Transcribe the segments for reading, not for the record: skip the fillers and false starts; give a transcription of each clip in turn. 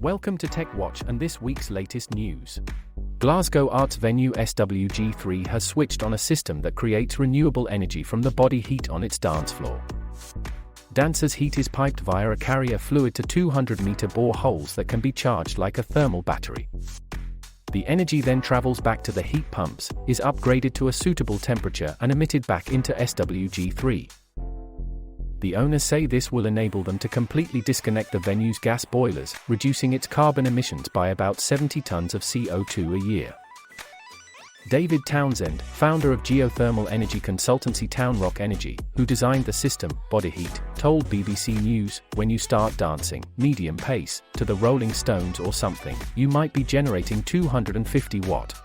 Welcome to Tech Watch and this week's latest news. Glasgow arts venue SWG3 has switched on a system that creates renewable energy from the body heat on its dance floor. Dancers' heat is piped via a carrier fluid to 200-meter bore holes that can be charged like a thermal battery. The energy then travels back to the heat pumps, is upgraded to a suitable temperature and emitted back into SWG3. The owners say this will enable them to completely disconnect the venue's gas boilers, reducing its carbon emissions by about 70 tons of CO2 a year. David Townsend, founder of geothermal energy consultancy Town Rock Energy, who designed the system, Body Heat, told BBC News, "When you start dancing, medium pace, to the Rolling Stones or something, you might be generating 250 watt.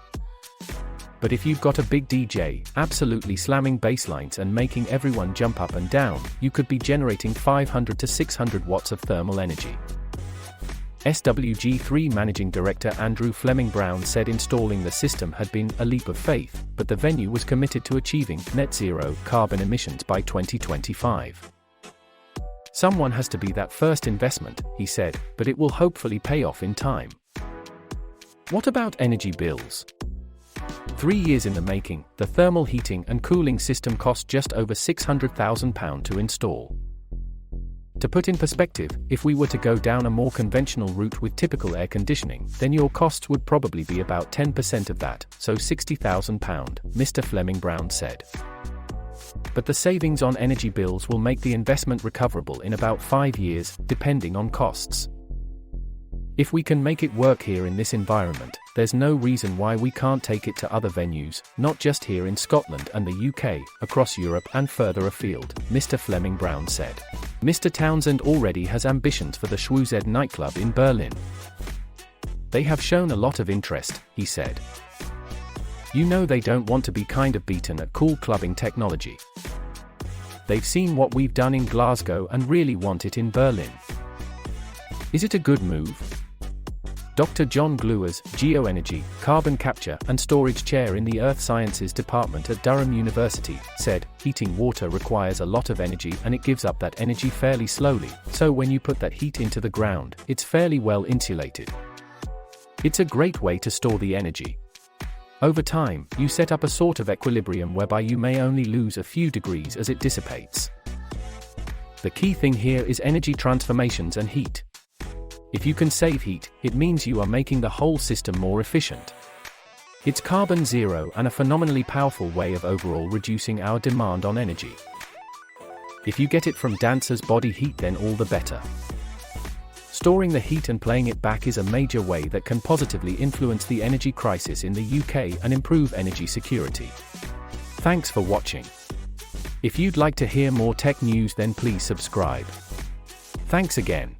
But if you've got a big DJ, absolutely slamming bass lines and making everyone jump up and down, you could be generating 500 to 600 watts of thermal energy." SWG3 Managing Director Andrew Fleming Brown said installing the system had been a leap of faith, but the venue was committed to achieving net zero carbon emissions by 2025. "Someone has to be that first investment," he said, "but it will hopefully pay off in time." What about energy bills? 3 years in the making, the thermal heating and cooling system cost just over £600,000 to install. To put in perspective, if we were to go down a more conventional route with typical air conditioning, then your costs would probably be about 10% of that, so £60,000, Mr. Fleming Brown said. But the savings on energy bills will make the investment recoverable in about 5 years, depending on costs. "If we can make it work here in this environment, there's no reason why we can't take it to other venues, not just here in Scotland and the UK, across Europe and further afield," Mr. Fleming Brown said. Mr. Townsend already has ambitions for the Schwuzed nightclub in Berlin. "They have shown a lot of interest," he said. "You know they don't want to be kind of beaten at cool clubbing technology. They've seen what we've done in Glasgow and really want it in Berlin." Is it a good move? Dr. John Goers, Geoenergy, Carbon Capture and Storage Chair in the Earth Sciences Department at Durham University, said, "Heating water requires a lot of energy and it gives up that energy fairly slowly, so when you put that heat into the ground, it's fairly well insulated. It's a great way to store the energy. Over time, you set up a sort of equilibrium whereby you may only lose a few degrees as it dissipates. The key thing here is energy transformations and heat. If you can save heat, it means you are making the whole system more efficient. It's carbon zero and a phenomenally powerful way of overall reducing our demand on energy. If you get it from dancers' body heat, then all the better. Storing the heat and playing it back is a major way that can positively influence the energy crisis in the UK and improve energy security." Thanks for watching. If you'd like to hear more tech news, then please subscribe. Thanks again.